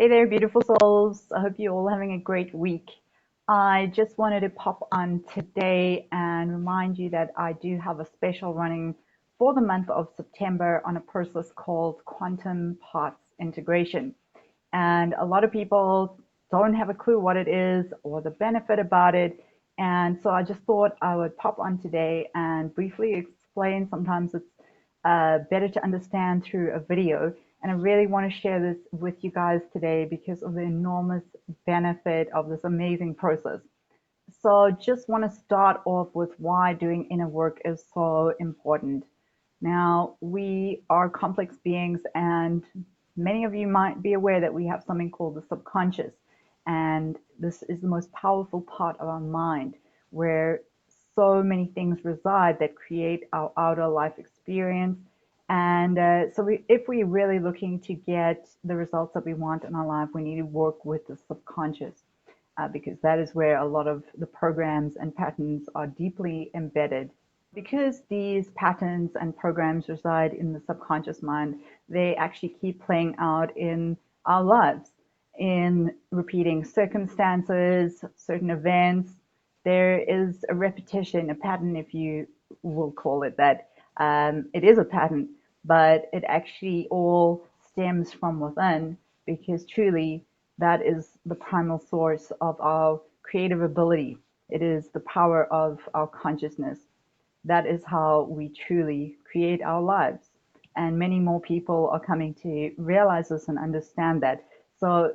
Hey there, beautiful souls. I hope you're all having a great week. I just wanted to pop on today and remind you that I do have a special running for the month of September on a process called quantum parts integration. And a lot of people don't have a clue what it is or the benefit about it. And so I just thought I would pop on today and briefly explain. Sometimes it's better to understand through a video. And I really want to share this with you guys today because of the enormous benefit of this amazing process. So just want to start off with why doing inner work is so important. Now, we are complex beings, and many of you might be aware that we have something called the subconscious. And this is the most powerful part of our mind, where so many things reside that create our outer life experience. And if we're really looking to get the results that we want in our life, we need to work with the subconscious because that is where a lot of the programs and patterns are deeply embedded. Because these patterns and programs reside in the subconscious mind, they actually keep playing out in our lives, in repeating circumstances, certain events. There is a repetition, a pattern, if you will call it that. It is a pattern, but it actually all stems from within because truly that is the primal source of our creative ability. It is the power of our consciousness. That is how we truly create our lives. And many more people are coming to realize this and understand that. So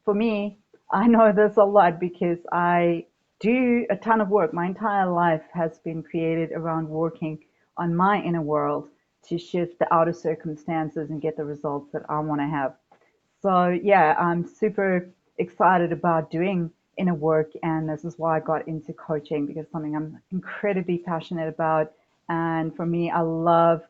for me, I know this a lot because I do a ton of work. My entire life has been created around working on my inner world to shift the outer circumstances and get the results that I want to have. So yeah, I'm super excited about doing inner work, and this is why I got into coaching because it's something I'm incredibly passionate about. And for me, I love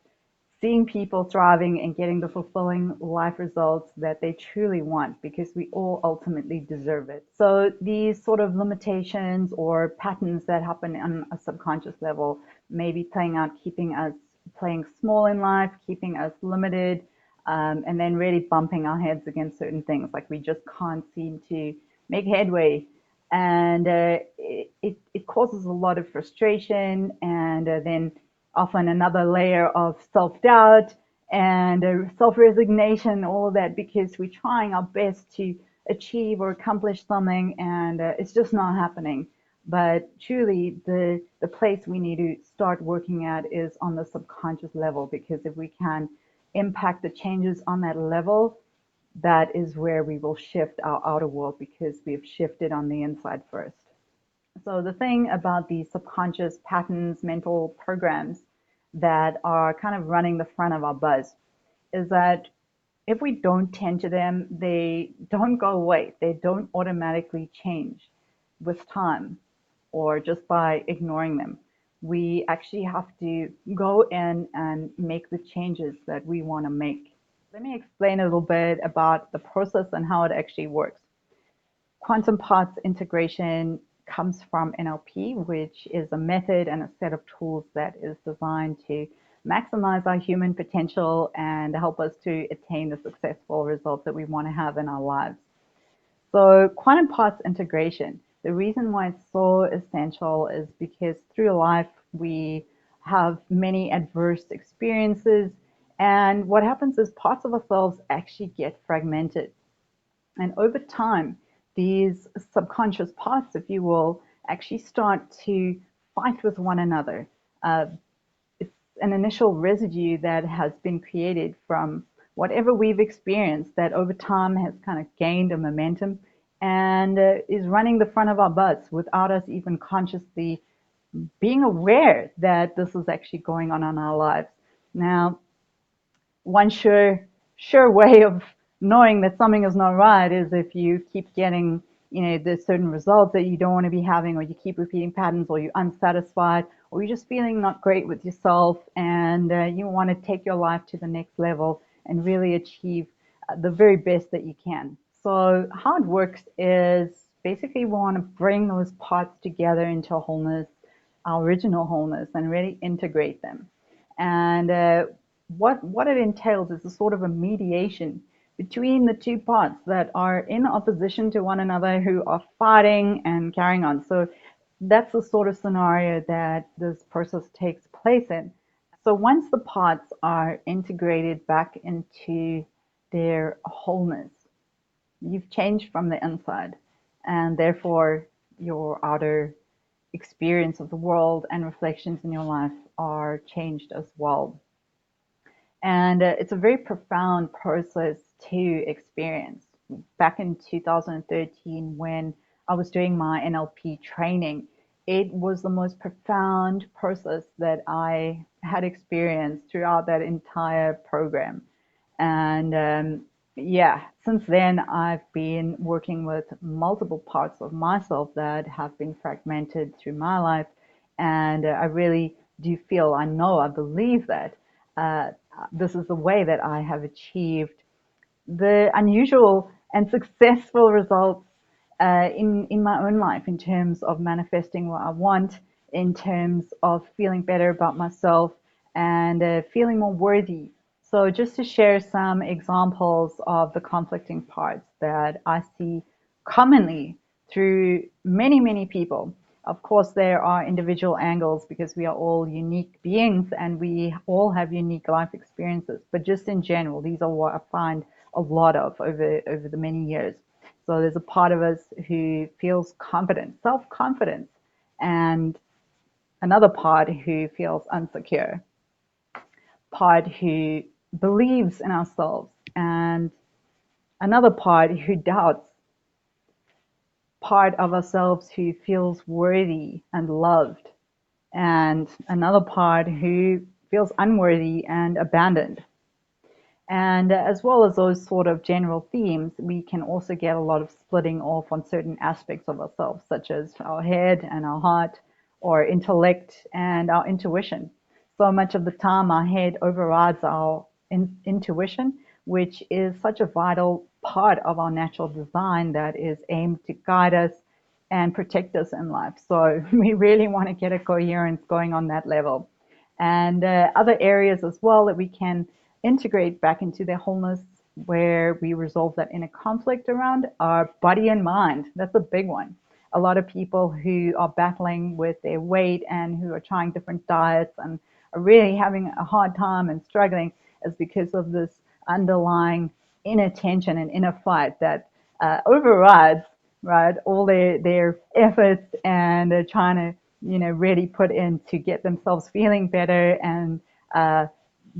seeing people thriving and getting the fulfilling life results that they truly want because we all ultimately deserve it. So these sort of limitations or patterns that happen on a subconscious level may be playing out, keeping us playing small in life, keeping us limited, and then really bumping our heads against certain things. Like we just can't seem to make headway. And it causes a lot of frustration and then often another layer of self-doubt and self-resignation, all of that, because we're trying our best to achieve or accomplish something and it's just not happening. But truly, the place we need to start working at is on the subconscious level, because if we can impact the changes on that level, that is where we will shift our outer world because we've shifted on the inside first. So the thing about these subconscious patterns, mental programs that are kind of running the front of our buzz is that if we don't tend to them, they don't go away. They don't automatically change with time or just by ignoring them. We actually have to go in and make the changes that we want to make. Let me explain a little bit about the process and how it actually works. Quantum parts integration comes from NLP, which is a method and a set of tools that is designed to maximize our human potential and help us to attain the successful results that we want to have in our lives. So quantum parts integration, the reason why it's so essential is because through life we have many adverse experiences, and what happens is parts of ourselves actually get fragmented. And over time, these subconscious parts, if you will, actually start to fight with one another. It's an initial residue that has been created from whatever we've experienced that over time has kind of gained a momentum and is running the front of our butts without us even consciously being aware that this is actually going on in our lives. Now, one sure way of knowing that something is not right is if you keep getting, the certain results that you don't want to be having, or you keep repeating patterns, or you're unsatisfied, or you're just feeling not great with yourself, and you want to take your life to the next level and really achieve the very best that you can. So how it works is basically we want to bring those parts together into a wholeness, our original wholeness, and really integrate them. And what it entails is a sort of a mediation between the two parts that are in opposition to one another, who are fighting and carrying on. So that's the sort of scenario that this process takes place in. So once the parts are integrated back into their wholeness, you've changed from the inside, and therefore your outer experience of the world and reflections in your life are changed as well. And it's a very profound process to experience. Back in 2013, when I was doing my NLP training, it was the most profound process that I had experienced throughout that entire program. And yeah, since then, I've been working with multiple parts of myself that have been fragmented through my life. And I really do feel, I know, I believe that uh, this is the way that I have achieved the unusual and successful results in my own life, in terms of manifesting what I want, in terms of feeling better about myself, and feeling more worthy. So just to share some examples of the conflicting parts that I see commonly through many people. Of course, there are individual angles because we are all unique beings and we all have unique life experiences. But just in general, these are what I find a lot of over the many years. So there's a part of us who feels confident, self-confidence, and another part who feels insecure, part who believes in ourselves, and another part who doubts, part of ourselves who feels worthy and loved, and another part who feels unworthy and abandoned. And as well as those sort of general themes, we can also get a lot of splitting off on certain aspects of ourselves, such as our head and our heart, or intellect and our intuition. So much of the time, our head overrides our intuition, which is such a vital part of our natural design that is aimed to guide us and protect us in life. So we really want to get a coherence going on that level. And other areas as well that we can integrate back into their wholeness, where we resolve that inner conflict around our body and mind. That's a big one. A lot of people who are battling with their weight and who are trying different diets and are really having a hard time and struggling is because of this underlying inner tension and inner fight that overrides, right, all their efforts, and they're trying to, really put in to get themselves feeling better and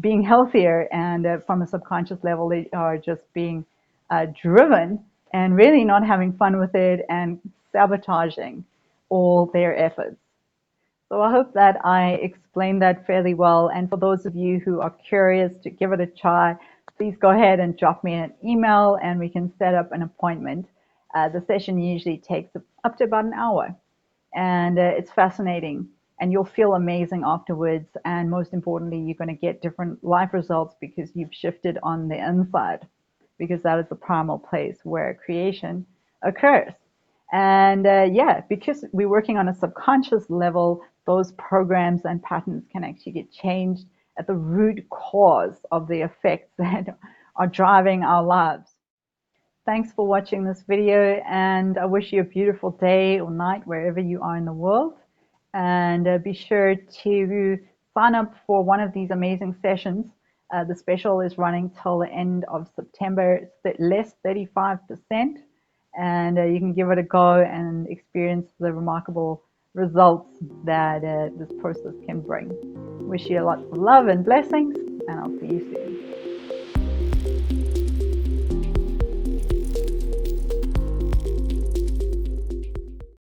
being healthier. And from a subconscious level, they are just being driven and really not having fun with it and sabotaging all their efforts. So I hope that I explained that fairly well. And for those of you who are curious to give it a try, please go ahead and drop me an email and we can set up an appointment. The session usually takes up to about an hour, and it's fascinating, and you'll feel amazing afterwards. And most importantly, you're going to get different life results because you've shifted on the inside, because that is the primal place where creation occurs. And yeah, because we're working on a subconscious level, those programs and patterns can actually get changed at the root cause of the effects that are driving our lives. Thanks for watching this video, and I wish you a beautiful day or night wherever you are in the world. And be sure to sign up for one of these amazing sessions. The special is running till the end of September. It's less 35%, and you can give it a go and experience the remarkable results that this process can bring. Wish you lots of love and blessings, and I'll see you soon.